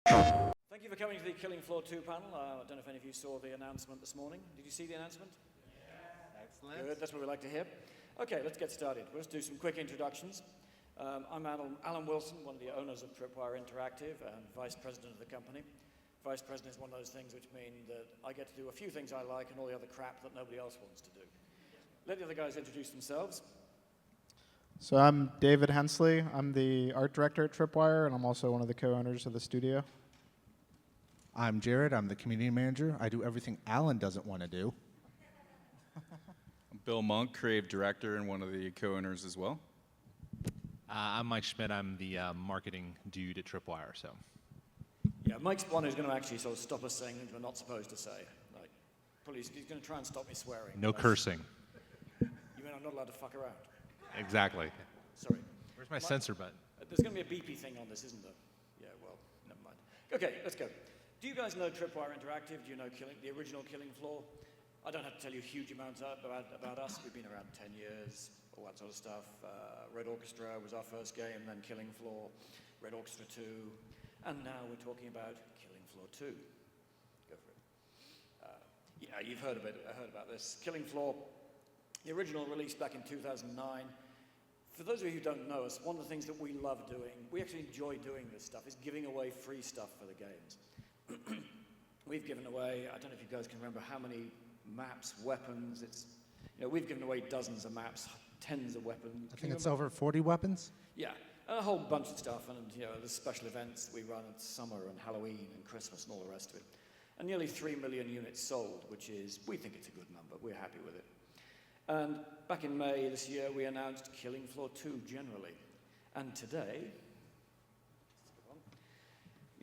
Thank you for coming to the Killing Floor 2 panel. I don't know if any of you saw the announcement this morning. Did you see the announcement? Yeah. Excellent. Good, that's what we like to hear. Okay, let's get started. We'll just do some quick introductions. I'm Alan Wilson, one of the owners of Tripwire Interactive and Vice President of the company. Vice President is one of those things which mean that I get to do a few things I like and all the other crap that nobody else wants to do. Let the other guys introduce themselves. So I'm David Hensley. I'm the art director at Tripwire, and I'm also one of the co-owners of the studio. I'm Jared. I'm the community manager. I do everything Alan doesn't want to do. I'm Bill Monk, creative director and one of the co-owners as well. I'm Mike Schmidt. I'm the marketing dude at Tripwire. So. Yeah, Mike's one who's going to actually sort of stop us saying things we're not supposed to say. Like, he's going to try and stop me swearing. No cursing. You mean I'm not allowed to fuck around? Exactly. Sorry. Where's my censor button? There's going to be a beepy thing on this, isn't there? Yeah, well, never mind. Okay, let's go. Do you guys know Tripwire Interactive? Do you know the original Killing Floor? I don't have to tell you huge amounts about us. We've been around 10 years, all that sort of stuff. Red Orchestra was our first game, then Killing Floor, Red Orchestra 2, and now we're talking about Killing Floor 2. Go for it. Yeah, you've heard about this. Killing Floor, the original release back in 2009. For those of you who don't know us, one of the things that we love doing, we actually enjoy doing this stuff, is giving away free stuff for the games. We've given away, I don't know if you guys can remember how many maps, weapons, we've given away dozens of maps, tens of weapons. I think it's over 40 weapons. Yeah, and a whole bunch of stuff, and there's special events that we run at summer and Halloween and Christmas and all the rest of it. And nearly 3 million units sold, which is, we think it's a good number, we're happy with it. And back in May this year, we announced Killing Floor 2 generally. And today,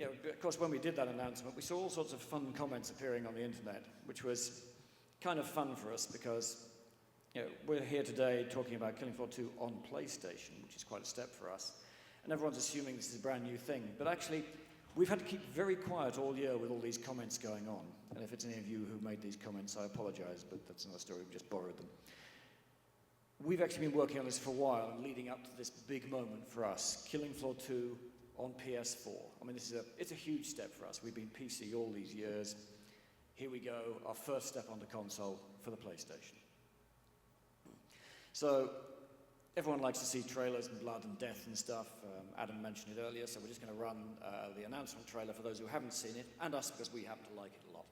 of course, when we did that announcement, we saw all sorts of fun comments appearing on the internet, which was kind of fun for us because we're here today talking about Killing Floor 2 on PlayStation, which is quite a step for us. And everyone's assuming this is a brand new thing. But actually, we've had to keep very quiet all year with all these comments going on. And if it's any of you who made these comments, I apologize, but that's another story. We just borrowed them. We've actually been working on this for a while and leading up to this big moment for us, Killing Floor 2 on PS4. I mean, it's a huge step for us. We've been PC all these years. Here we go, our first step onto console for the PlayStation. So, everyone likes to see trailers and blood and death and stuff. Adam mentioned it earlier, so we're just going to run the announcement trailer for those who haven't seen it, and us because we happen to like it a lot.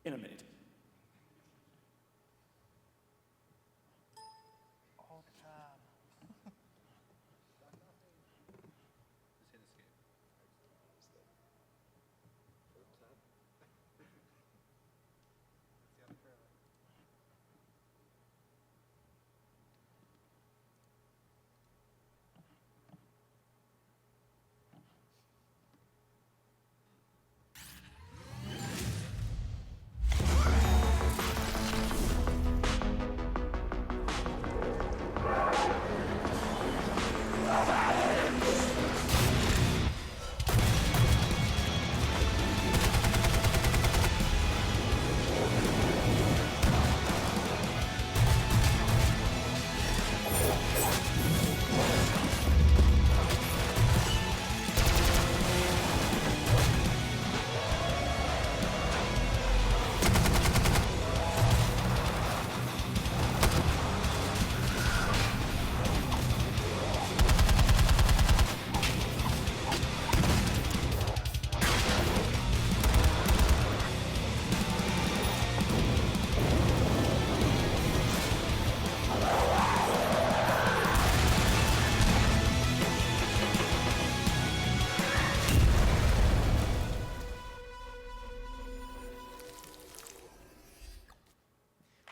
In a minute.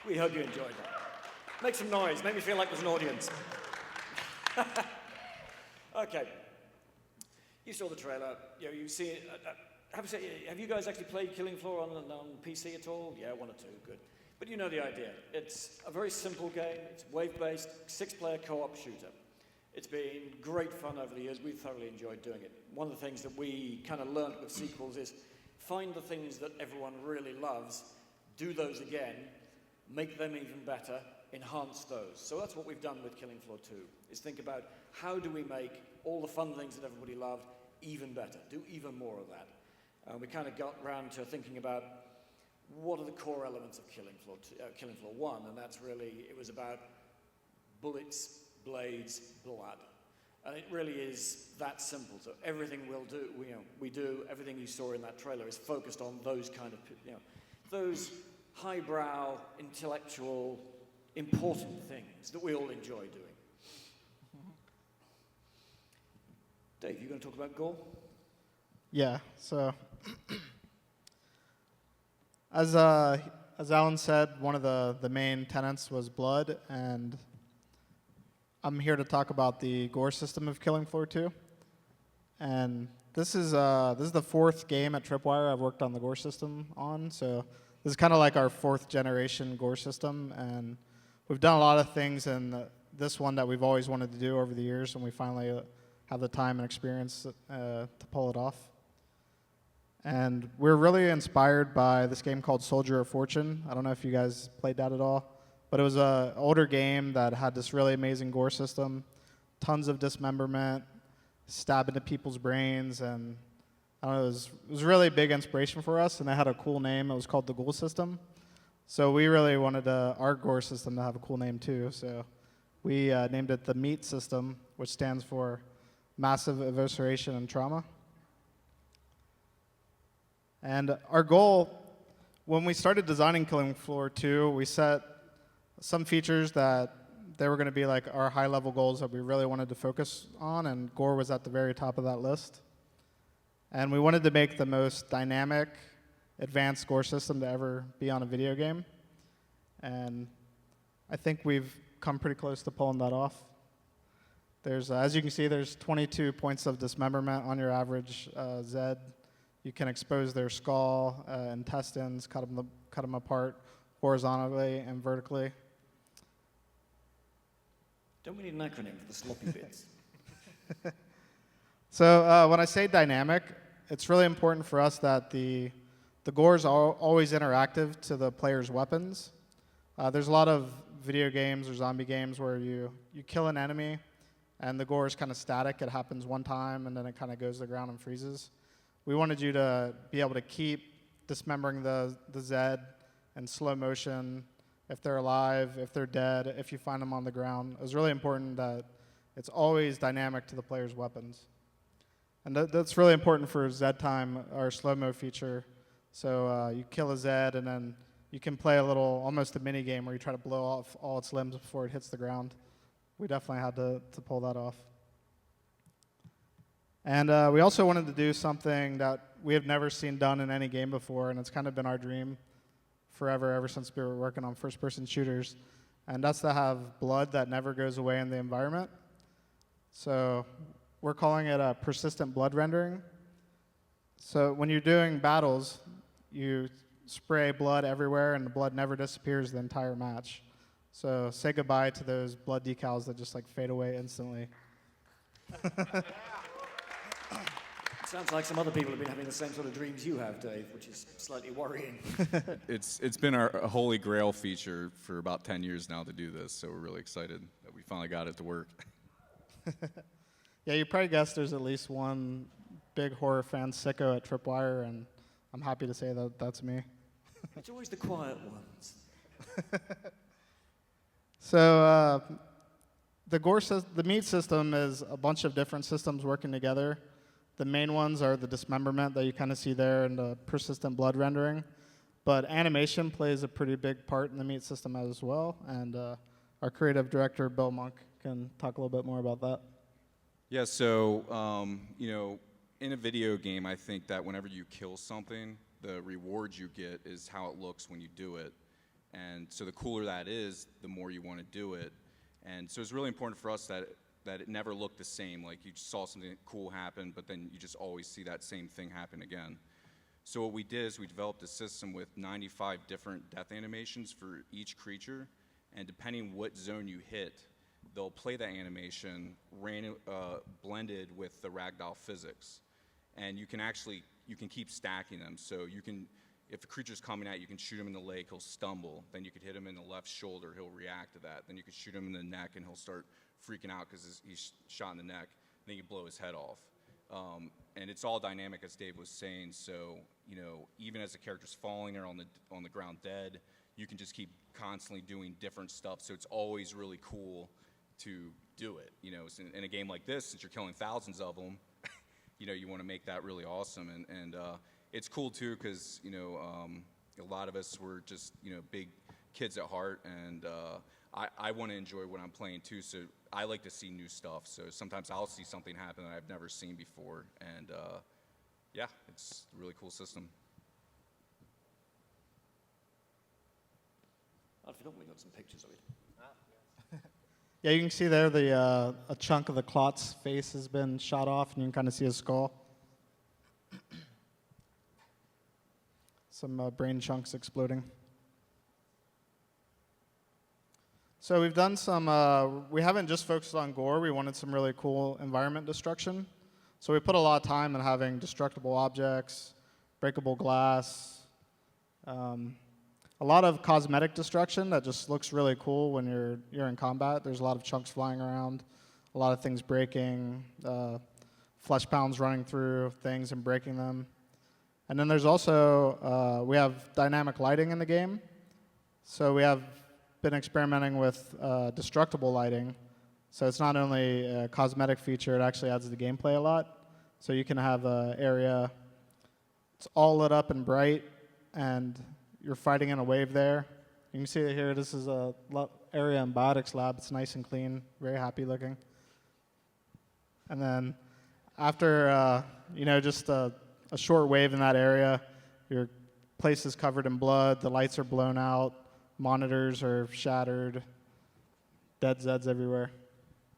We hope you enjoyed that. Make some noise, make me feel like there's an audience. Okay. You saw the trailer, you see it. Have you guys actually played Killing Floor on PC at all? Yeah, one or two, good. But you know the idea. It's a very simple game. It's wave-based, 6-player co-op shooter. It's been great fun over the years. We've thoroughly enjoyed doing it. One of the things that we kind of learned with sequels is find the things that everyone really loves, do those again, make them even better, enhance those. So that's what we've done with Killing Floor 2, is think about how do we make all the fun things that everybody loved even better, do even more of that. We kind of got around to thinking about what are the core elements of Killing Floor 1, and that's really, it was about bullets, blades, blood. And it really is that simple. So everything we do, everything you saw in that trailer is focused on those kind of, those highbrow, intellectual, important things that we all enjoy doing. Dave, you going to talk about gore? Yeah, so as Alan said, one of the main tenets was blood, and I'm here to talk about the gore system of Killing Floor 2. And this is the fourth game at Tripwire I've worked on the gore system on, so this is kind of like our fourth generation gore system, and we've done a lot of things in this one that we've always wanted to do over the years, and we finally have the time and experience to pull it off. And we're really inspired by this game called Soldier of Fortune. I don't know if you guys played that at all, but it was an older game that had this really amazing gore system, tons of dismemberment, stab into people's brains, and I don't know, it was really a big inspiration for us, and it had a cool name. It was called the Ghoul System. So we really wanted our gore system to have a cool name too, so we named it the M.E.A.T system, which stands for Massive Evisceration and Trauma. And our goal, when we started designing Killing Floor 2, we set some features that they were going to be like our high-level goals that we really wanted to focus on, and gore was at the very top of that list. And we wanted to make the most dynamic, advanced gore system to ever be on a video game. And I think we've come pretty close to pulling that off. There's, as you can see, there's 22 points of dismemberment on your average Zed. You can expose their skull, intestines, cut them apart horizontally and vertically. Don't we need an acronym for the sloppy bits? So when I say dynamic, it's really important for us that the gore is always interactive to the player's weapons. There's a lot of video games or zombie games where you kill an enemy and the gore is kind of static. It happens one time and then it kind of goes to the ground and freezes. We wanted you to be able to keep dismembering the Zed in slow motion, if they're alive, if they're dead, if you find them on the ground. It was really important that it's always dynamic to the player's weapons. And that's really important for Zed time, our slow-mo feature. So you kill a Zed, and then you can play a little, almost a mini game where you try to blow off all its limbs before it hits the ground. We definitely had to pull that off. And we also wanted to do something that we have never seen done in any game before, and it's kind of been our dream forever, ever since we were working on first-person shooters. And that's to have blood that never goes away in the environment. So we're calling it a persistent blood rendering. So when you're doing battles, you spray blood everywhere, and the blood never disappears the entire match. So say goodbye to those blood decals that just like fade away instantly. Sounds like some other people have been having the same sort of dreams you have, Dave, which is slightly worrying. It's been our holy grail feature for about 10 years now to do this, so we're really excited that we finally got it to work. Yeah, you probably guessed there's at least one big horror fan sicko at Tripwire, and I'm happy to say that that's me. It's always the quiet ones. So the M.E.A.T system is a bunch of different systems working together. The main ones are the dismemberment that you kind of see there and the persistent blood rendering. But animation plays a pretty big part in the M.E.A.T system as well. And our creative director, Bill Monk, can talk a little bit more about that. Yeah, so, in a video game, I think that whenever you kill something, the reward you get is how it looks when you do it. And so the cooler that is, the more you want to do it. And so it's really important for us that it never looked the same. Like you just saw something cool happen, but then you just always see that same thing happen again. So what we did is we developed a system with 95 different death animations for each creature, and depending what zone you hit, they'll play that animation blended with the ragdoll physics. And you can keep stacking them. So if a creature's coming at you, you can shoot him in the leg, he'll stumble. Then you could hit him in the left shoulder, he'll react to that. Then you could shoot him in the neck, and he'll start freaking out because he's shot in the neck. Then you blow his head off. And it's all dynamic, as Dave was saying. So, you know, even as the character's falling or on the ground dead, you can just keep constantly doing different stuff. So it's always really cool to do it. You know, in a game like this, since you're killing thousands of them, you know, you want to make that really awesome. And it's cool too, because, you know, a lot of us were just, you know, big kids at heart, and I want to enjoy what I'm playing too. So I like to see new stuff. So sometimes I'll see something happen that I've never seen before, and yeah, it's a really cool system. I forgot we got some pictures of it. Yeah, you can see there a chunk of the Clot's face has been shot off, and you can kind of see his skull. Some brain chunks exploding. So we've done some, we haven't just focused on gore, we wanted some really cool environment destruction. So we put a lot of time in having destructible objects, breakable glass, a lot of cosmetic destruction that just looks really cool when you're in combat. There's a lot of chunks flying around, a lot of things breaking, flesh pounds running through things and breaking them. And then there's also, we have dynamic lighting in the game. So we have been experimenting with destructible lighting. So it's not only a cosmetic feature, it actually adds to the gameplay a lot. So you can have an area, it's all lit up and bright, and you're fighting in a wave there. You can see it here, this is a area in Biotics Lab. It's nice and clean, very happy looking. And then after, you know, just a short wave in that area, your place is covered in blood, the lights are blown out, monitors are shattered, dead Zeds everywhere.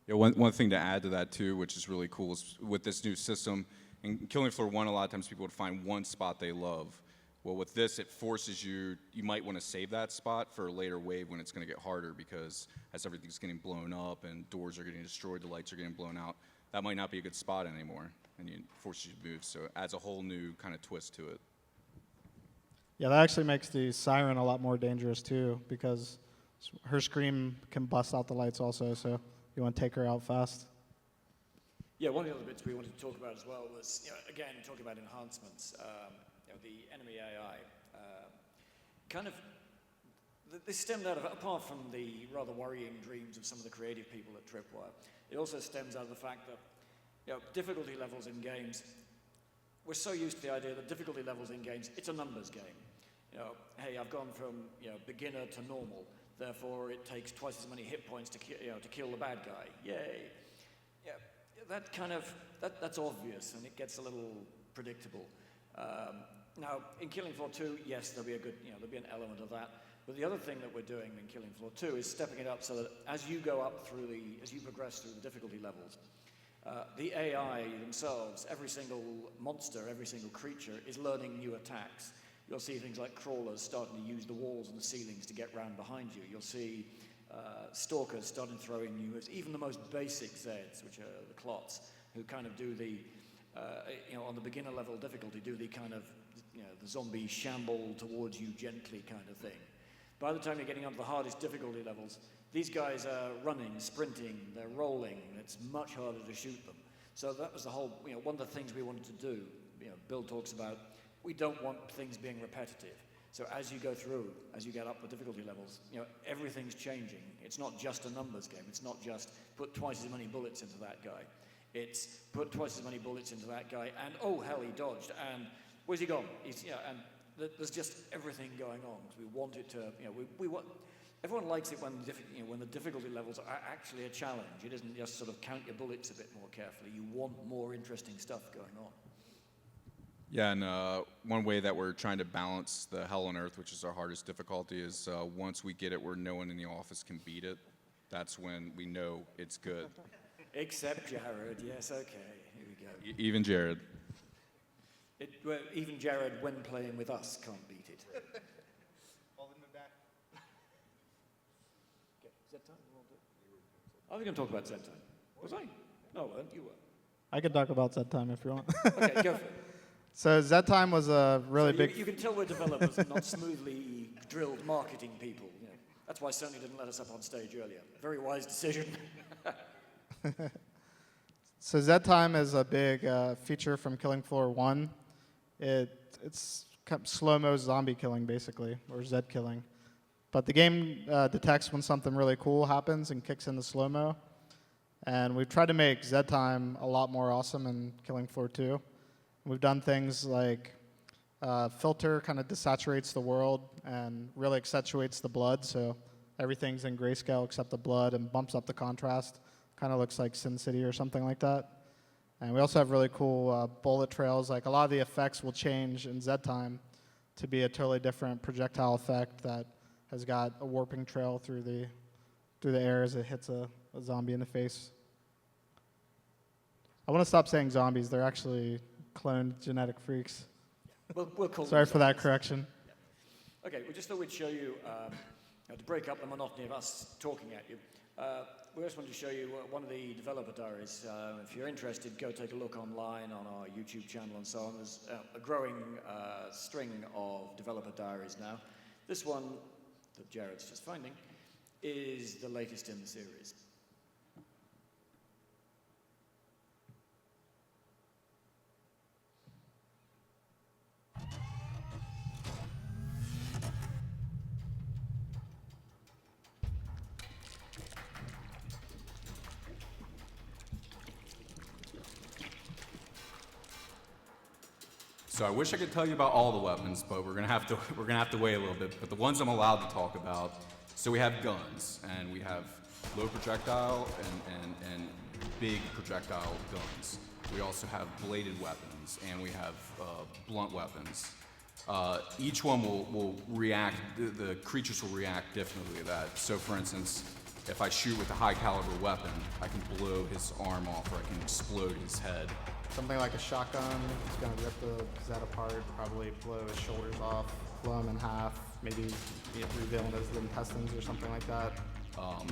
Yeah, one thing to add to that too, which is really cool, is with this new system, in Killing Floor 1, a lot of times people would find one spot they love. Well, with this, it forces you might want to save that spot for a later wave when it's going to get harder, because as everything's getting blown up and doors are getting destroyed, the lights are getting blown out, that might not be a good spot anymore, and it forces you to move. So it adds a whole new kind of twist to it. Yeah, that actually makes the siren a lot more dangerous too, because her scream can bust out the lights also, so you want to take her out fast. Yeah, one of the other bits we wanted to talk about as well was, you know, again, talking about enhancements. You know, the enemy AI, kind of, this stemmed out of, apart from the rather worrying dreams of some of the creative people at Tripwire, it also stems out of the fact that, you know, difficulty levels in games, we're so used to the idea that difficulty levels in games, it's a numbers game. You know, hey, I've gone from, you know, beginner to normal, therefore it takes twice as many hit points to kill the bad guy. Yay! Yeah, that kind of that's obvious, and it gets a little predictable. Now, in Killing Floor 2, yes, there'll be there'll be an element of that. But the other thing that we're doing in Killing Floor 2 is stepping it up so that as you go up through as you progress through the difficulty levels, the AI themselves, every single monster, every single creature is learning new attacks. You'll see things like crawlers starting to use the walls and the ceilings to get round behind you. You'll see stalkers starting to throw in new moves. Even the most basic Zeds, which are the clots, who kind of do the, on the beginner level difficulty, do the kind of, the zombie shamble towards you gently kind of thing. By the time you're getting up to the hardest difficulty levels, these guys are running, sprinting, they're rolling. It's much harder to shoot them. So that was the whole, one of the things we wanted to do. Bill talks about, we don't want things being repetitive. So as you go through, as you get up the difficulty levels, everything's changing. It's not just a numbers game. It's not just put twice as many bullets into that guy. It's put twice as many bullets into that guy, and oh hell, he dodged, and where's he gone? And there's just everything going on. We want it to, we want. Everyone likes it when the difficulty levels are actually a challenge. It isn't just sort of count your bullets a bit more carefully. You want more interesting stuff going on. Yeah, and one way that we're trying to balance the Hell on Earth, which is our hardest difficulty, is once we get it where no one in the office can beat it, that's when we know it's good. Except Jared, yes, okay, here we go. Even Jared. Well, even Jared, when playing with us, can't beat it. I was going to talk about Z time. Was I? No, weren't. You were. I could talk about Z time if you want. Okay, go for it. So Z-Time was a really So big... you can tell we're developers and not smoothly drilled marketing people. You know. That's why Sony didn't let us up on stage earlier. Very wise decision. So Z-Time is a big feature from Killing Floor 1. It's kind of slow-mo zombie killing, basically, or Z killing. But the game detects when something really cool happens and kicks into slow-mo. And we've tried to make Z-Time a lot more awesome in Killing Floor 2. We've done things like filter kind of desaturates the world and really accentuates the blood, so everything's in grayscale except the blood, and bumps up the contrast. Kind of looks like Sin City or something like that. And we also have really cool bullet trails. Like a lot of the effects will change in Z-Time to be a totally different projectile effect that has got a warping trail through the air as it hits a zombie in the face. I want to stop saying zombies. They're actually cloned genetic freaks. We'll call Sorry them for that zombies. correction. Okay, we just thought we'd show you, to break up the monotony of us talking at you, we just wanted to show you one of the developer diaries. If you're interested, go take a look online on our YouTube channel and so on. There's a growing string of developer diaries now. This one that Jared's just finding is the latest in the series. So I wish I could tell you about all the weapons, but we're gonna have to wait a little bit. But the ones I'm allowed to talk about, so we have guns, and we have low projectile and big projectile guns. We also have bladed weapons, and we have blunt weapons. Each one will react. The creatures will react differently to that. So, for instance, if I shoot with a high caliber weapon, I can blow his arm off, or I can explode his head. Something like a shotgun, it's going to rip the Zed apart, probably blow his shoulders off, blow him in half, maybe reveal his intestines or something like that.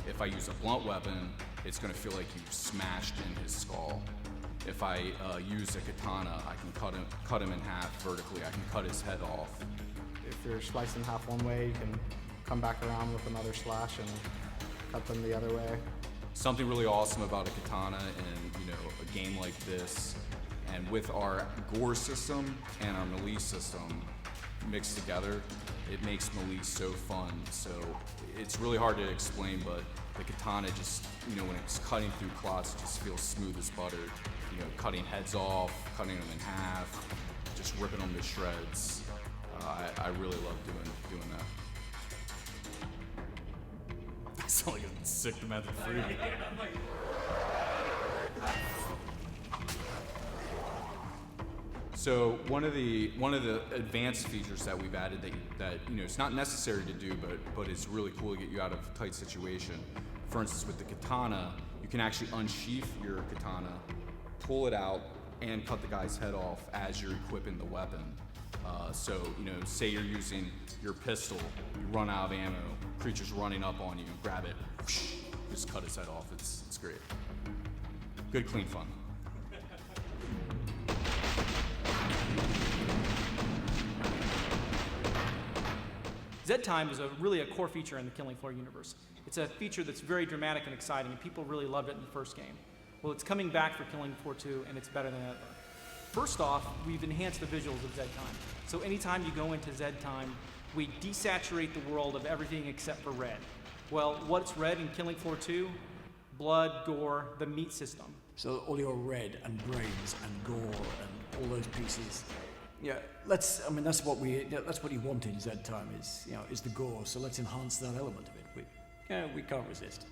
If I use a blunt weapon, it's going to feel like you've smashed in his skull. If I use a katana, I can cut him in half vertically. I can cut his head off. If you're slicing in half one way, you can come back around with another slash and cut them the other way. Something really awesome about a katana in a game like this, and with our GORE system and our melee system mixed together, it makes melee so fun. So it's really hard to explain, but the katana just, when it's cutting through cloths, it just feels smooth as butter. Cutting heads off, cutting them in half, just ripping them to shreds. I really love doing that. I sound like a sick demented freak. So one of the advanced features that we've added that it's not necessary to do, but it's really cool to get you out of a tight situation. For instance, with the katana, you can actually unsheath your katana, pull it out, and cut the guy's head off as you're equipping the weapon. So say you're using your pistol, you run out of ammo, creature's running up on you, grab it, whoosh, just cut his head off. It's great. Good, clean fun. Z-Time is really a core feature in the Killing Floor universe. It's a feature that's very dramatic and exciting, and people really loved it in the first game. Well, it's coming back for Killing Floor 2, and it's better than ever. First off, we've enhanced the visuals of Z-Time. So anytime you go into Z-Time, we desaturate the world of everything except for red. Well, what's red in Killing Floor 2? Blood, gore, the M.E.A.T system. So all your red and brains and gore and all those pieces. Yeah, that's what you want in Z-Time is the gore. So let's enhance that element of it. We can't resist.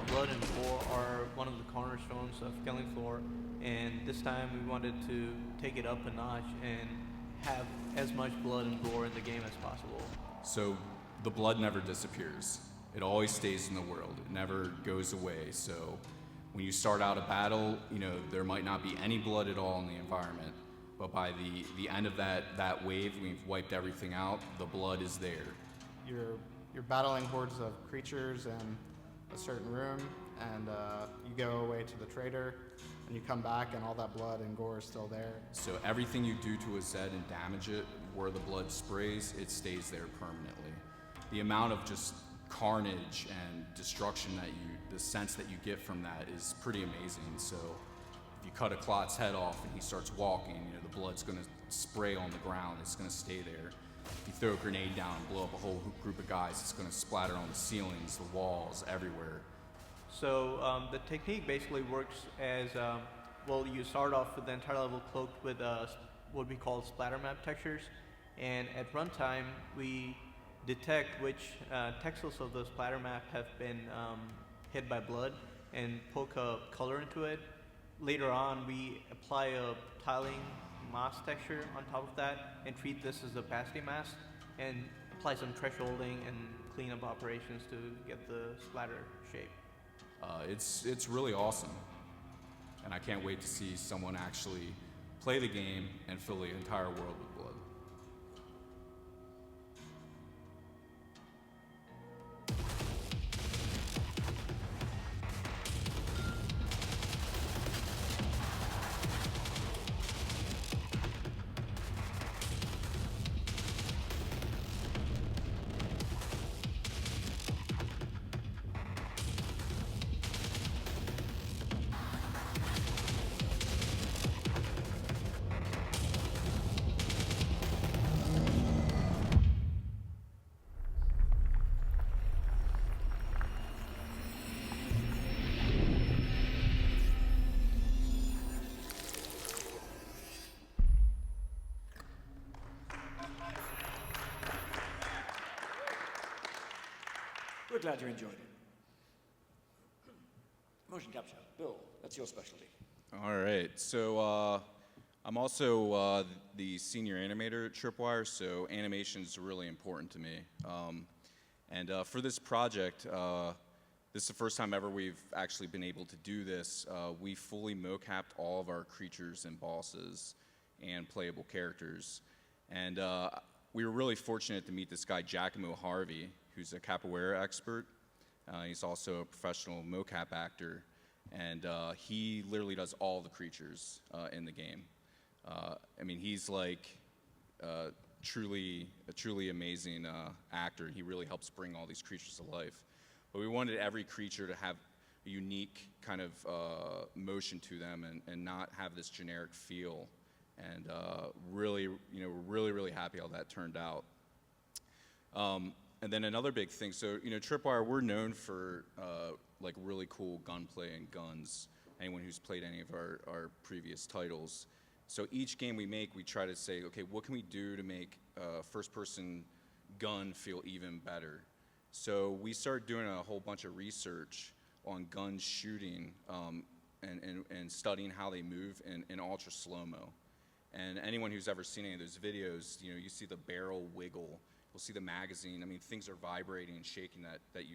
Blood and gore are one of the cornerstones of Killing Floor, and this time we wanted to take it up a notch and have as much blood and gore in the game as possible. So the blood never disappears. It always stays in the world. It never goes away. So when you start out a battle, there might not be any blood at all in the environment, but by the end of that wave, we've wiped everything out. The blood is there. You're battling hordes of creatures, and a certain room, and you go away to the trader, and you come back, and all that blood and gore is still there. So everything you do to a Zed and damage it, where the blood sprays, it stays there permanently. The amount of just carnage and destruction the sense that you get from that is pretty amazing. So if you cut a Clot's head off and he starts walking, the blood's gonna spray on the ground, it's gonna stay there. If you throw a grenade down and blow up a whole group of guys, it's gonna splatter on the ceilings, the walls, everywhere. So the technique basically works as, well, you start off with the entire level cloaked with what we call splatter map textures, and at runtime we detect which texels of the splatter map have been hit by blood and poke a color into it. Later on, we apply a tiling mask texture on top of that and treat this as a opacity mask and apply some thresholding and cleanup operations to get the splatter shape. It's really awesome, and I can't wait to see someone actually play the game and fill the entire world with blood. We're glad you enjoyed it. Motion capture. Bill, that's your specialty. All right, so I'm also the senior animator at Tripwire, so animation is really important to me. And for this project, this is the first time ever we've actually been able to do this. We fully mocapped all of our creatures and bosses and playable characters. And we were really fortunate to meet this guy, Giacomo Harvey, who's a capoeira expert. He's also a professional mocap actor. And he literally does all the creatures in the game. I mean, he's like a truly amazing actor. He really helps bring all these creatures to life. But we wanted every creature to have a unique kind of motion to them and not have this generic feel. And really, we're really happy how that turned out. And then another big thing, so Tripwire, we're known for like really cool gunplay and guns. Anyone who's played any of our previous titles. So each game we make, we try to say, okay, what can we do to make first-person gun feel even better? So we started doing a whole bunch of research on gun shooting and studying how they move in ultra slow-mo. And anyone who's ever seen any of those videos, you see the barrel wiggle. You'll see the magazine. I mean, things are vibrating and shaking that it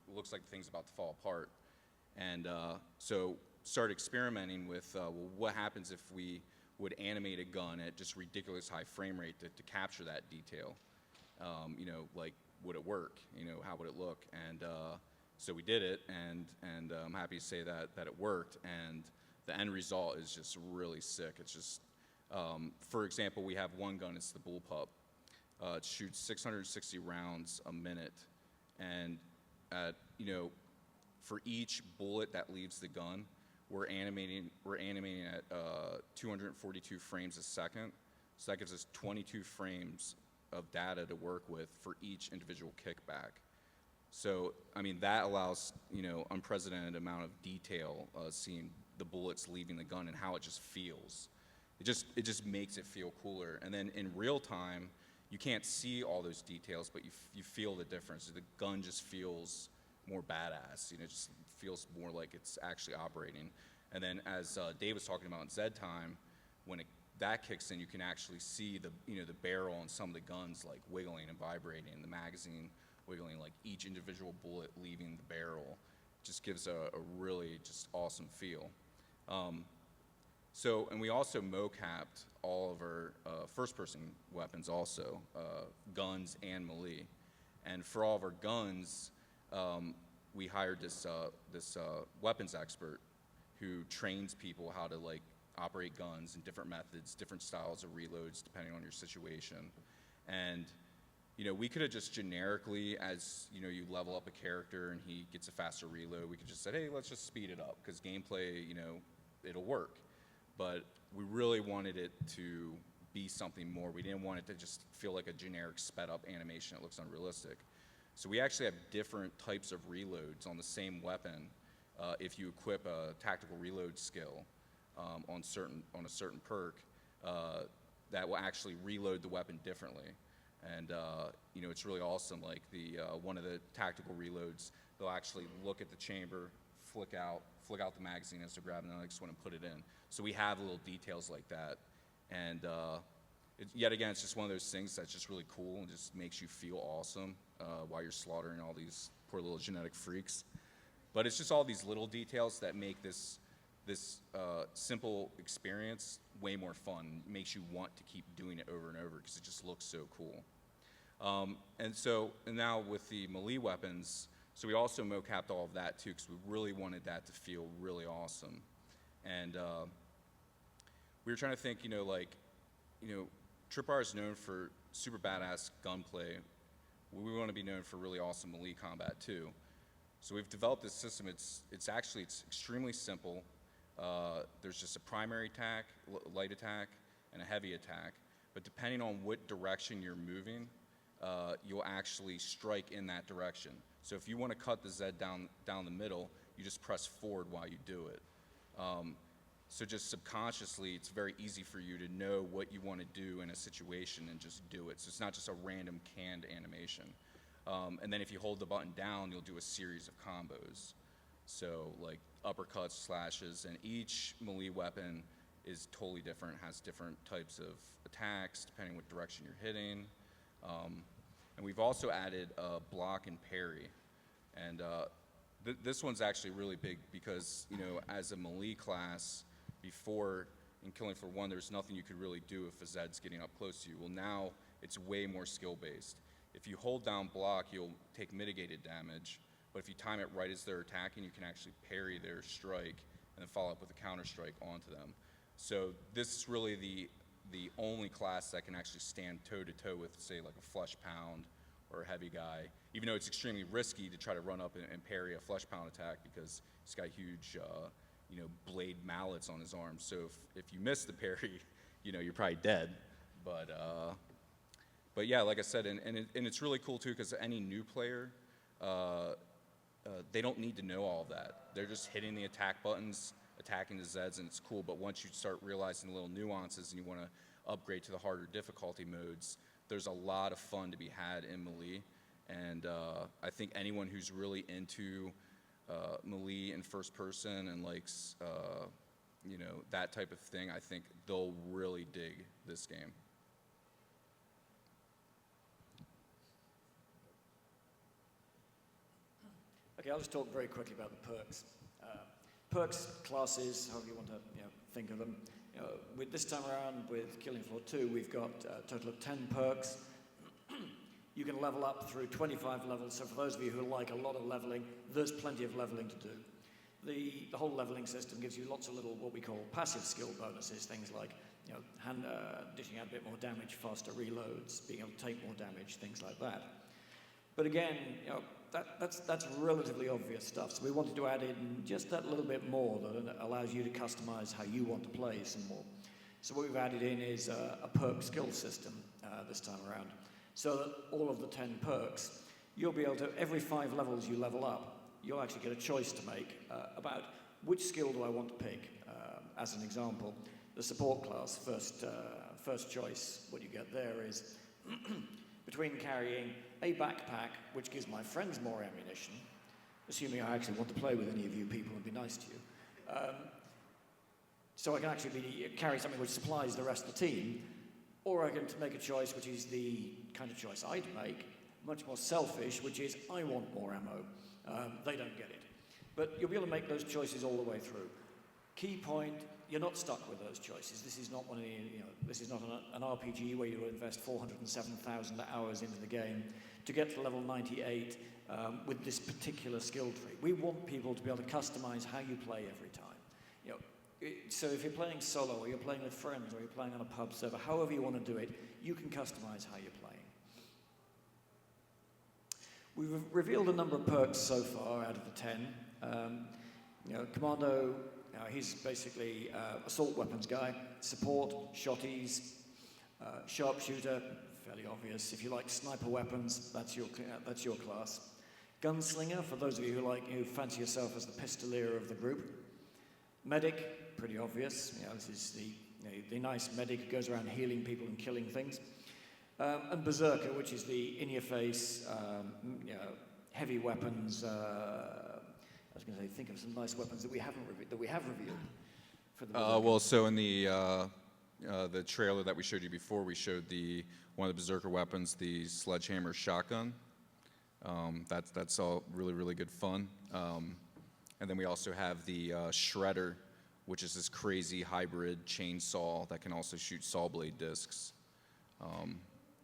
looks like the thing's about to fall apart. And so started experimenting with, well, what happens if we would animate a gun at just ridiculous high frame rate to capture that detail? Like, would it work? How would it look? And so we did it, and I'm happy to say that it worked. And the end result is just really sick. It's just, for example, we have one gun. It's the bullpup. It shoots 660 rounds a minute, and for each bullet that leaves the gun, we're animating at 242 frames a second. So that gives us 22 frames of data to work with for each individual kickback. So I mean that allows unprecedented amount of detail, seeing the bullets leaving the gun and how it just feels. It just makes it feel cooler. And then in real time, you can't see all those details, but you feel the difference. The gun just feels more badass. It just feels more like it's actually operating. And then as Dave was talking about in Zed time, when that kicks in, you can actually see the barrel on some of the guns like wiggling and vibrating, and the magazine wiggling, like each individual bullet leaving the barrel. Just gives a really just awesome feel. And we also mocapped all of our first-person weapons also, guns and melee. And for all of our guns, we hired this weapons expert who trains people how to like operate guns and different methods, different styles of reloads depending on your situation. And we could have just generically, as you level up a character and he gets a faster reload, we could just say, hey, let's just speed it up because gameplay, it'll work. But we really wanted it to be something more. We didn't want it to just feel like a generic sped up animation that looks unrealistic. So we actually have different types of reloads on the same weapon if you equip a tactical reload skill on a certain perk that will actually reload the weapon differently. And it's really awesome. Like one of the tactical reloads, they'll actually look at the chamber, flick out the magazine as they're grabbing the next one and put it in. So we have little details like that. And yet again, it's just one of those things that's just really cool and just makes you feel awesome while you're slaughtering all these poor little genetic freaks. But it's just all these little details that make this simple experience way more fun. It makes you want to keep doing it over and over because it just looks so cool. And now with the melee weapons, so we also mocapped all of that too because we really wanted that to feel really awesome. And we were trying to think, Tripwire is known for super badass gunplay. We want to be known for really awesome melee combat too. So we've developed this system. It's extremely simple. There's just a primary attack, light attack, and a heavy attack. But depending on what direction you're moving, you'll actually strike in that direction. So if you want to cut the Z down the middle, you just press forward while you do it. So just subconsciously, it's very easy for you to know what you want to do in a situation and just do it. So it's not just a random canned animation. And then if you hold the button down, you'll do a series of combos. So like uppercuts, slashes, and each melee weapon is totally different, has different types of attacks depending what direction you're hitting. And we've also added block and parry. And this one's actually really big because, as a melee class, before in Killing Floor 1, there's nothing you could really do if a Zed's getting up close to you. Well, now it's way more skill-based. If you hold down block, you'll take mitigated damage, but if you time it right as they're attacking, you can actually parry their strike and then follow up with a counter-strike onto them. So this is really the only class that can actually stand toe-to-toe with, say, like a flesh pound or a heavy guy, even though it's extremely risky to try to run up and parry a flesh pound attack because he's got huge blade mallets on his arms. So if you miss the parry, you're probably dead. But yeah, like I said, and it's really cool too because any new player, they don't need to know all of that. They're just hitting the attack buttons, attacking the Zeds, and it's cool. But once you start realizing the little nuances and you want to upgrade to the harder difficulty modes, there's a lot of fun to be had in melee. And I think anyone who's really into melee and first person and likes that type of thing, I think they'll really dig this game. Okay, I'll just talk very quickly about the perks. Perks, classes, however you want to think of them. With this time around with Killing Floor 2, we've got a total of 10 perks. You can level up through 25 levels, so for those of you who like a lot of leveling, there's plenty of leveling to do. The whole leveling system gives you lots of little, what we call passive skill bonuses, things like dishing out a bit more damage, faster reloads, being able to take more damage, things like that. But again, that's relatively obvious stuff, so we wanted to add in just that little bit more that allows you to customize how you want to play some more. So what we've added in is a perk skill system this time around. So that all of the 10 perks, you'll be able to, every 5 levels you level up, you'll actually get a choice to make about which skill do I want to pick. As an example, the support class, first choice, what you get there is between carrying a backpack, which gives my friends more ammunition, assuming I actually want to play with any of you people and be nice to you. So I can actually carry something which supplies the rest of the team, or I can make a choice which is the kind of choice I'd make, much more selfish, which is I want more ammo. They don't get it. But you'll be able to make those choices all the way through. Key point, you're not stuck with those choices. This is not one of the, this is not an RPG where you will invest 407,000 hours into the game to get to level 98 with this particular skill tree. We want people to be able to customize how you play every time. You know, so if you're playing solo, or you're playing with friends, or you're playing on a pub server, however you want to do it, you can customize how you're playing. We've revealed a number of perks so far out of the 10. You know, Commando, he's basically assault weapons guy, support, shotties, sharpshooter, fairly obvious. If you like sniper weapons, that's your class. Gunslinger, for those of you who fancy yourself as the pistolier of the group. Medic, pretty obvious. You know, this is the nice medic who goes around healing people and killing things. And Berserker, which is the in-your-face, you know, heavy weapons. I was going to say, think of some nice weapons that we have revealed. For the well, so in the trailer that we showed you before, we showed one of the Berserker weapons, the sledgehammer shotgun. That's all really good fun. And then we also have the shredder, which is this crazy hybrid chainsaw that can also shoot saw blade discs.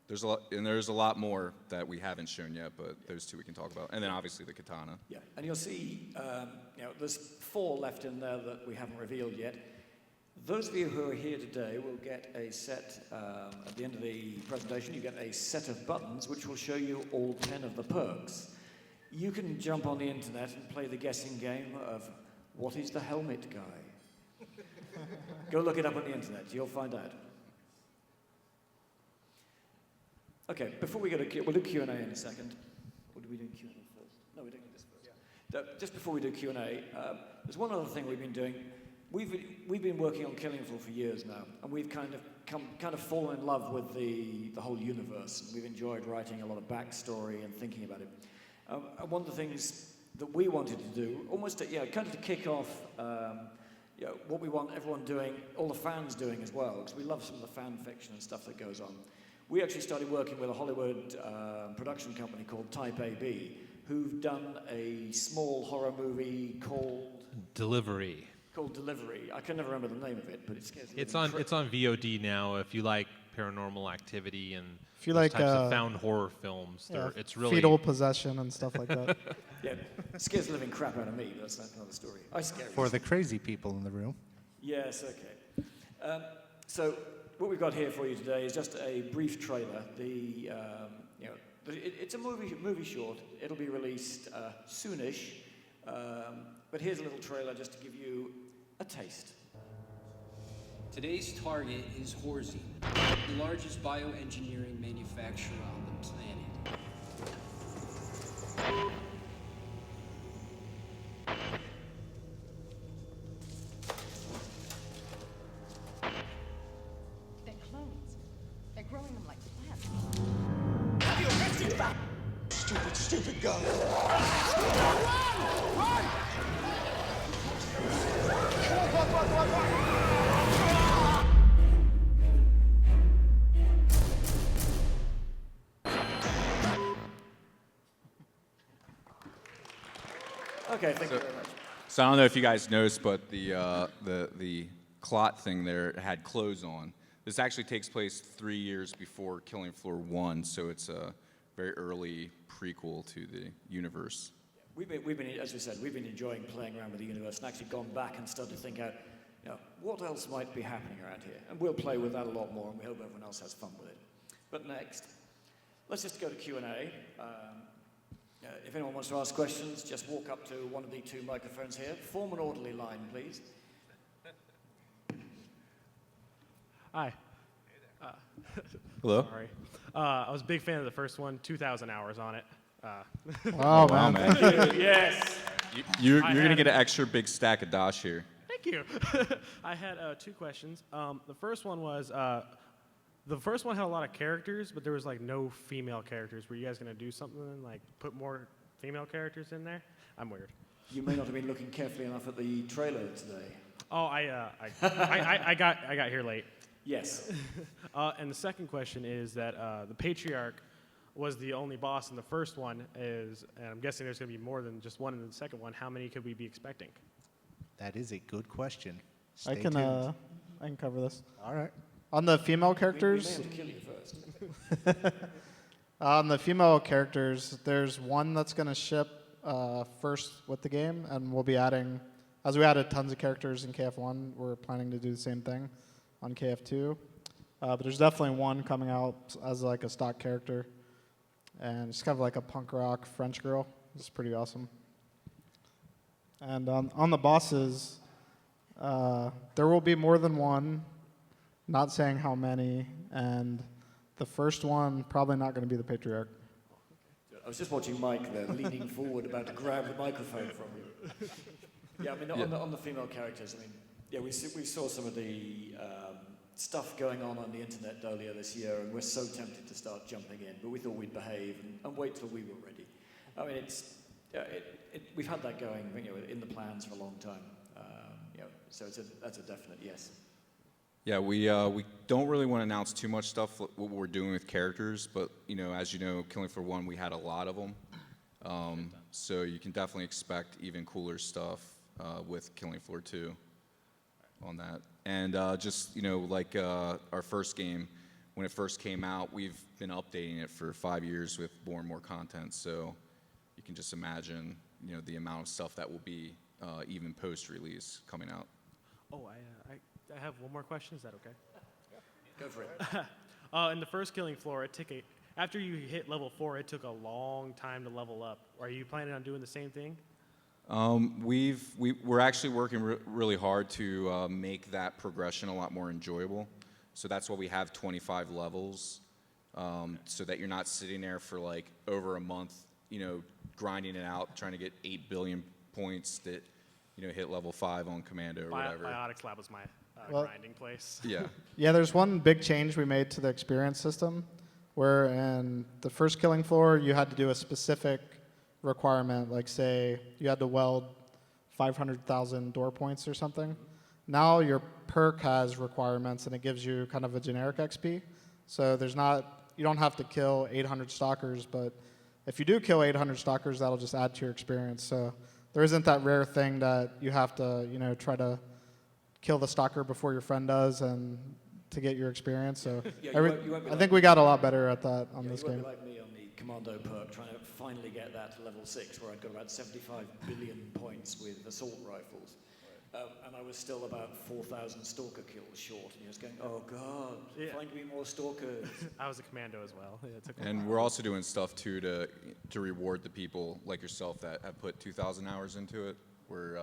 There's a lot more that we haven't shown yet, but those two we can talk about. And then obviously the katana. Yeah, and you'll see, you know, there's 4 left in there that we haven't revealed yet. Those of you who are here today will get a set, at the end of the presentation, you get a set of buttons which will show you all 10 of the perks. You can jump on the internet and play the guessing game of what is the helmet guy? Go look it up on the internet, you'll find out. Okay, before we go to we'll do Q&A in a second. Or do we do Q&A first? No, we're doing this first. Yeah. Just before we do Q&A, there's one other thing we've been doing. We've been working on Killing Floor for years now, and we've kind of fallen in love with the whole universe. And we've enjoyed writing a lot of backstory and thinking about it. And one of the things that we wanted to do, almost to, kind of to kick off what we want everyone doing, all the fans doing as well, because we love some of the fan fiction and stuff that goes on. We actually started working with a Hollywood production company called Type AB, who've done a small horror movie called Delivery. I can never remember the name of it, but it scares me. It's on VOD now. If you like paranormal activity and If you those like types of found horror films, it's really fetal possession and stuff like that. Yeah, it scares the living crap out of me. That's another story. I scare For the crazy people in the room. Yes, okay. So what we've got here for you today is just a brief trailer. It's a movie short. It'll be released soonish. But here's a little trailer just to give you a taste. Today's target is Horsey, the largest bioengineering manufacturer on the planet. They're clones. They're growing them like plants. Have you arrested that stupid girl? Run! Okay, thank you very much. So I don't know if you guys noticed, but the clot thing there had clothes on. This actually takes place 3 years before Killing Floor 1, so it's a very early prequel to the universe. We've been, as we said, we've been enjoying playing around with the universe and actually gone back and started to think out, what else might be happening around here? And we'll play with that a lot more, and we hope everyone else has fun with it. But next, let's just go to Q&A. If anyone wants to ask questions, just walk up to one of the 2 microphones here. Form an orderly line, please. Hi. Hello? Sorry. I was a big fan of the first one, 2,000 hours on it. Wow, Wow, man. man. Yes. You're going to get an extra big stack of dosh here. Thank you. I had 2 questions. The first one was, the first one had a lot of characters, but there was like no female characters. Were you guys going to do something like put more female characters in there? I'm weird. You may not have been looking carefully enough at the trailer today. Oh, I got here late. Yes. And the second question is that the Patriarch was the only boss in the first one, and I'm guessing there's going to be more than just one in the second one. How many could we be expecting? That is a good question. I Stay can cover this. All right. On the female We may characters, have to kill you first. On the female characters, there's one that's going to ship first with the game, and we'll be adding, as we added tons of characters in KF1, we're planning to do the same thing on KF2. But there's definitely one coming out as like a stock character, and it's kind of like a punk rock French girl. It's pretty awesome. And on the bosses, there will be more than one, not saying how many, and the first one probably not going to be the Patriarch. I was just watching Mike there, leaning forward, about to grab the microphone from you. Yeah, I mean, on the female characters, I mean, yeah, we saw some of the stuff going on the internet earlier this year, and we're so tempted to start jumping in, but we thought we'd behave and wait till we were ready. I mean, we've had that going, in the plans for a long time. So that's a definite yes. Yeah, we don't really want to announce too much stuff what we're doing with characters, but as you know, Killing Floor 1, we had a lot of them, so you can definitely expect even cooler stuff with Killing Floor 2 on that. And just like our first game, when it first came out, we've been updating it for 5 years with more and more content. So you can just imagine the amount of stuff that will be even post-release coming out. Oh, I have one more question. Is that okay? Go for it. In the first Killing Floor, after you hit level 4, it took a long time to level up. Are you planning on doing the same thing? We're actually working really hard to make that progression a lot more enjoyable. So that's why we have 25 levels, so that you're not sitting there for like over a month, grinding it out, trying to get 8 billion points that, hit level 5 on Commando or whatever. Biotics Lab was my grinding place. Yeah. Yeah, there's one big change we made to the experience system, where in the first Killing Floor, you had to do a specific requirement, like say you had to weld 500,000 door points or something. Now your perk has requirements, and it gives you kind of a generic XP. So you don't have to kill 800 stalkers, but if you do kill 800 stalkers, that'll just add to your experience. So there isn't that rare thing that you have to, try to kill the stalker before your friend does and to get your experience. So I think we got a lot better at that on this game. You won't be like me on the Commando perk, trying to finally get that to level 6, where I'd got about 75 billion points with assault rifles. And I was still about 4,000 stalker kills short, and he was going, oh God, find me more stalkers. I was a commando as well. Yeah, it took a And while. we're also doing stuff too to reward the people like yourself that have put 2,000 hours into it, where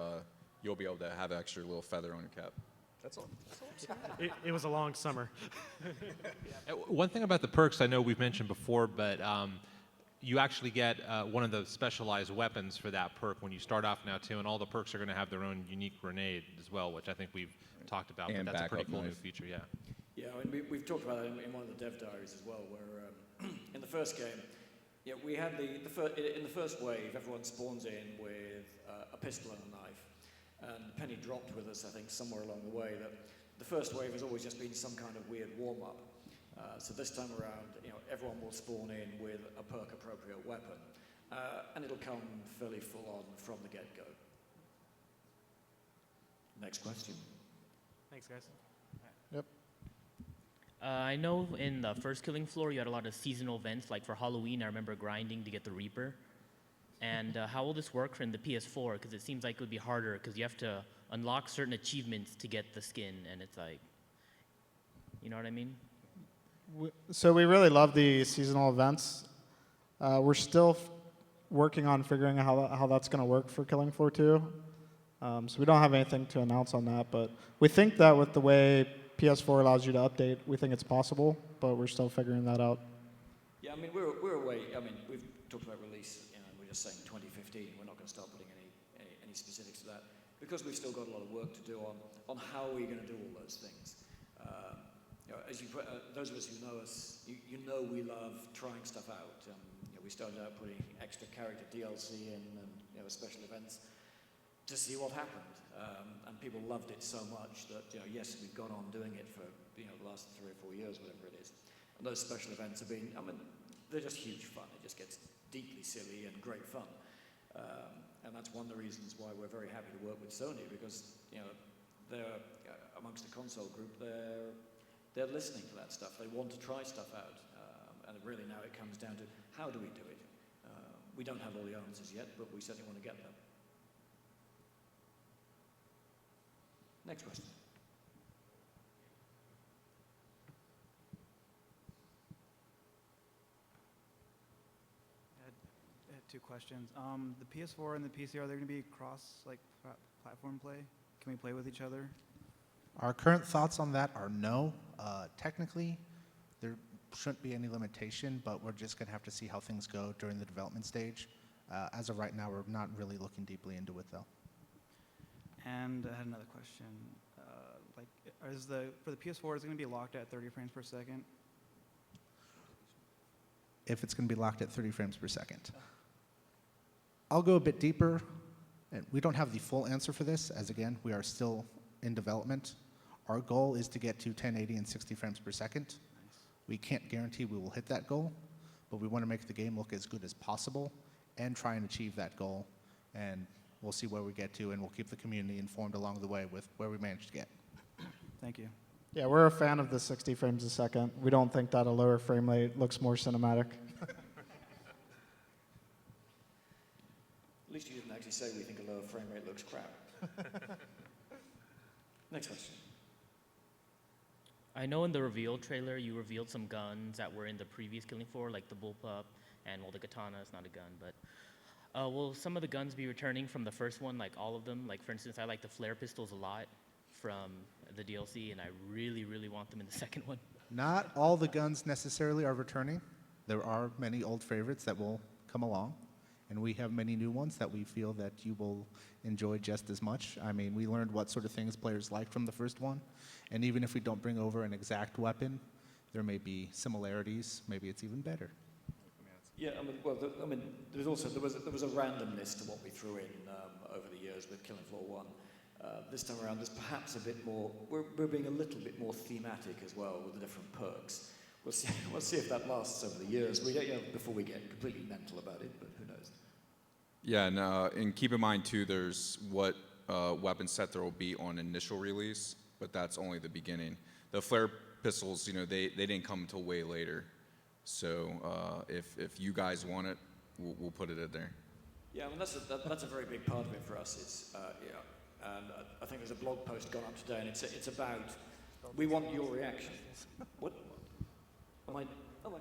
you'll be able to have an extra little feather on your cap. That's all. It was a long summer. One thing about the perks I know we've mentioned before, but you actually get one of the specialized weapons for that perk when you start off now too, and all the perks are going to have their own unique grenade as well, which I think we've talked about. And but that's a pretty cool new knife. feature, yeah. Yeah, I mean, we've talked about it in one of the dev diaries as well, where in the first game, we had in the first wave, everyone spawns in with a pistol and a knife. And Penny dropped with us, I think, somewhere along the way, that the first wave has always just been some kind of weird warm-up. So this time around, everyone will spawn in with a perk-appropriate weapon, and it'll come fairly full-on from the get-go. Next question. Thanks, guys. Yep. I know in the first Killing Floor, you had a lot of seasonal events, like for Halloween, I remember grinding to get the Reaper. And how will this work in the PS4? Because it seems like it would be harder, because you have to unlock certain achievements to get the skin, and it's like, you know what I mean? So we really love the seasonal events. We're still working on figuring out how that's going to work for Killing Floor 2. So we don't have anything to announce on that, but we think that with the way PS4 allows you to update, we think it's possible, but we're still figuring that out. Yeah, I mean, we're away. I mean, we've talked about release, we're just saying 2015. We're not going to start putting any specifics to that, because we've still got a lot of work to do on how we're going to do all those things. As those of us who know us, you know we love trying stuff out. We started out putting extra character DLC in and special events to see what happened, and people loved it so much that yes, we've gone on doing it for the last 3 or 4 years, whatever it is. And those special events have been, they're just huge fun. It just gets deeply silly and great fun, and that's one of the reasons why we're very happy to work with Sony, because they're amongst the console group, they're listening to that stuff. They want to try stuff out, And really now it comes down to how do we do it? We don't have all the answers yet, but we certainly want to get them. Next question. I had two questions. The PS4 and the PC, are there going to be platform play? Can we play with each other? Our current thoughts on that are no. Technically, there shouldn't be any limitation, but we're just going to have to see how things go during the development stage. As of right now, we're not really looking deeply into it, though. And I had another question. For the PS4, is it going to be locked at 30 frames per second? If it's going to be locked at 30 frames per second. I'll go a bit deeper. And we don't have the full answer for this, as again, we are still in development. Our goal is to get to 1080 and 60 frames per second. Nice. We can't guarantee we will hit that goal, but we want to make the game look as good as possible and try and achieve that goal. And we'll see where we get to, and we'll keep the community informed along the way with where we manage to get. Thank you. Yeah, we're a fan of the 60 frames a second. We don't think that a lower frame rate looks more cinematic. At least you didn't actually say we think a lower frame rate looks crap. Next question. I know in the reveal trailer you revealed some guns that were in the previous Killing Floor, like the bullpup and, well, the katana is not a gun, but will some of the guns be returning from the first one, like all of them? Like, for instance, I like the flare pistols a lot from the DLC, and I really, really want them in the second one. Not all the guns necessarily are returning. There are many old favorites that will come along, and we have many new ones that we feel that you will enjoy just as much. I mean, we learned what sort of things players liked from the first one, and even if we don't bring over an exact weapon, there may be similarities. Maybe it's even better. Yeah, there was a randomness to what we threw in over the years with Killing Floor 1. This time around, there's perhaps a bit more. We're being a little bit more thematic as well with the different perks. We'll see if that lasts over the years. We don't, before we get completely mental about it, but who knows? Yeah, and keep in mind too, there's what weapon set there will be on initial release, but that's only the beginning. The flare pistols, they didn't come until way later. So if you guys want it, we'll put it in there. Yeah, I mean that's a very big part of it for us. Is and I think there's a blog post gone up today, and it's about we want your reaction. What? Am I? Oh,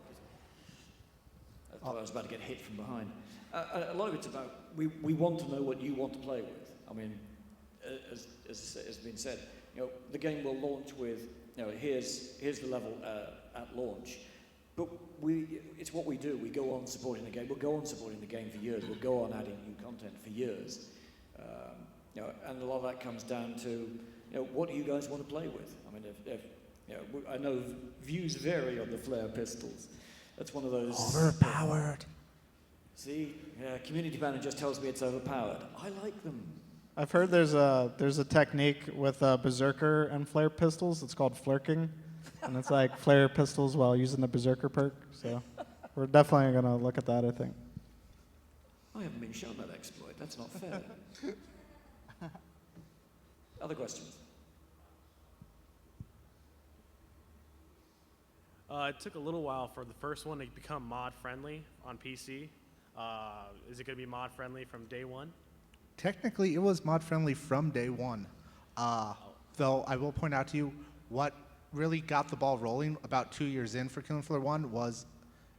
I thought I was about to get hit from behind. A lot of it's about we want to know what you want to play with. I mean, as has been said, the game will launch with here's the level at launch. But it's what we do. We go on supporting the game. We'll go on supporting the game for years. We'll go on adding new content for years. And a lot of that comes down to, what do you guys want to play with? I mean, I know views vary on the flare pistols. That's one of those. Overpowered. See, community manager just tells me it's overpowered. I like them. I've heard there's a technique with Berserker and flare pistols. It's called flirking. And it's like flare pistols while using the Berserker perk. So we're definitely going to look at that, I think. I haven't been shown that exploit. That's not fair. Other questions? It took a little while for the first one to become mod-friendly on PC. Is it going to be mod-friendly from day one? Technically, it was mod-friendly from day one. Though I will point out to you, what really got the ball rolling about 2 years in for Killing Floor 1 was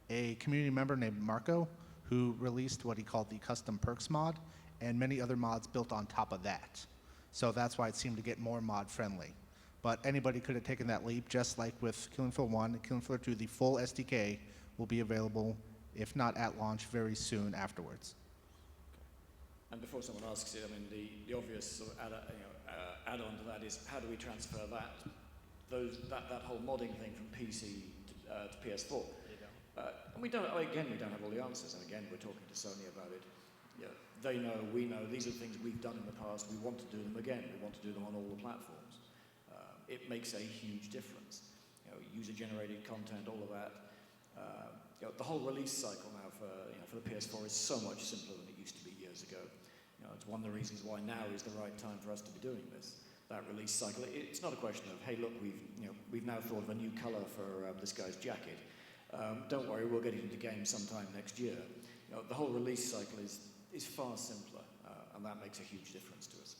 a community member named Marco who released what he called the custom perks mod and many other mods built on top of that. So that's why it seemed to get more mod friendly. But anybody could have taken that leap, just like with Killing Floor 1 and Killing Floor 2, the full SDK will be available, if not at launch, very soon afterwards. And before someone asks it, I mean, the obvious sort of add-on to that is how do we transfer that whole modding thing from PC to PS4? And we don't have all the answers. And again, we're talking to Sony about it. They know, we know. These are things we've done in the past. We want to do them again. We want to do them on all the platforms. It makes a huge difference. User-generated content, all of that. The whole release cycle now for the PS4 is so much simpler than it used to be years ago. It's one of the reasons why now is the right time for us to be doing this. That release cycle. It's not a question of, hey, look, we've now thought of a new color for this guy's jacket. Don't worry, we'll get it into games sometime next year. You know, the whole release cycle is far simpler, and that makes a huge difference to us.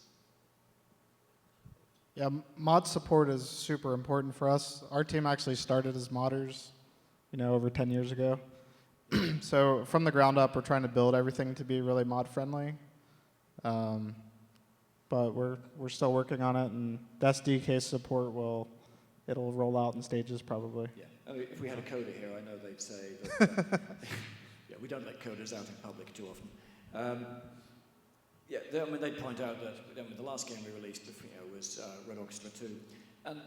Yeah, mod support is super important for us. Our team actually started as modders, over 10 years ago. So from the ground up, we're trying to build everything to be really mod friendly. But we're still working on it, and the SDK support it'll roll out in stages probably. Yeah, I mean, if we had a coder here, I know they'd say that. Yeah, we don't let coders out in public too often. Yeah, they'd point out that the last game we released was Red Orchestra 2, and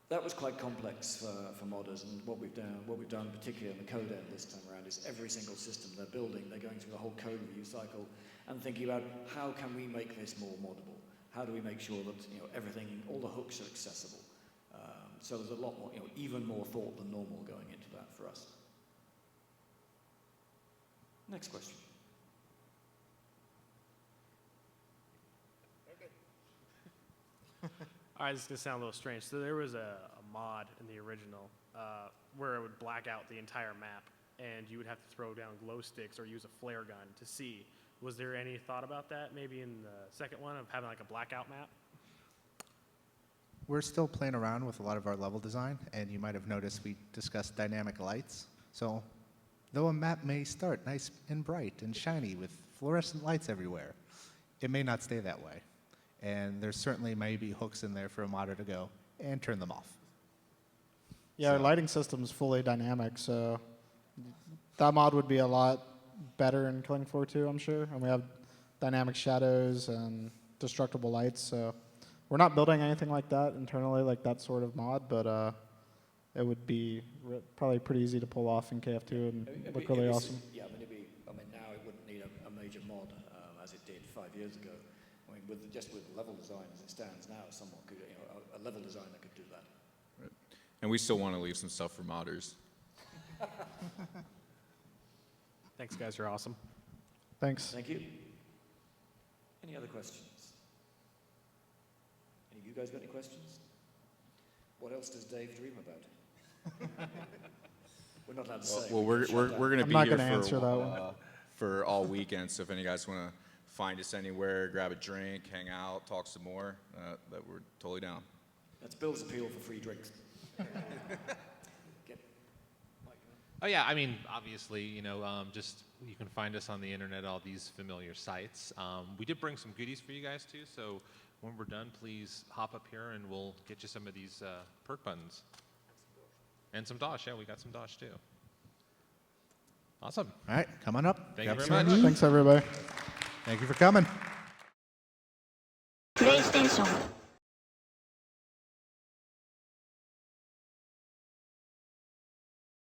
that was quite complex for modders. And what we've done, particularly on the code end this time around, is every single system they're building, they're going through the whole code review cycle and thinking about how can we make this more moddable? How do we make sure that everything, all the hooks are accessible? So there's a lot more, even more thought than normal going into that for us. Next question. All right, this is going to sound a little strange. So there was a mod in the original where it would black out the entire map, and you would have to throw down glow sticks or use a flare gun to see. Was there any thought about that, maybe in the second one, of having like a blackout map? We're still playing around with a lot of our level design, and you might have noticed we discussed dynamic lights. So though a map may start nice and bright and shiny with fluorescent lights everywhere, it may not stay that way. And there certainly may be hooks in there for a modder to go and turn them off. Yeah, our lighting system is fully dynamic, so that mod would be a lot better in Killing Floor 2, I'm sure. And we have dynamic shadows and destructible lights, so we're not building anything like that internally, like that sort of mod, but it would be probably pretty easy to pull off in KF2 and look really awesome. Yeah, now it wouldn't need a major mod as it did 5 years ago. I mean, just with level design as it stands now, someone could, a level designer could do that. Right. And we still want to leave some stuff for modders. Thanks, guys. You're awesome. Thanks. Thank you. Any other questions? Any of you guys got any questions? What else does Dave dream about? We're not allowed to say. Well, we're going to be here for all weekend, so if any guys want to find us anywhere, grab a drink, hang out, talk some more, that we're totally down. That's Bill's appeal for free drinks. Oh yeah, I mean, obviously, just you can find us on the internet, all these familiar sites. We did bring some goodies for you guys too, so when we're done, please hop up here and we'll get you some of these perk buttons. And some Dosh, yeah, we got some Dosh too. Awesome. All right, come on up. Thank you very much. Thanks, everybody. Thank you for coming. PlayStation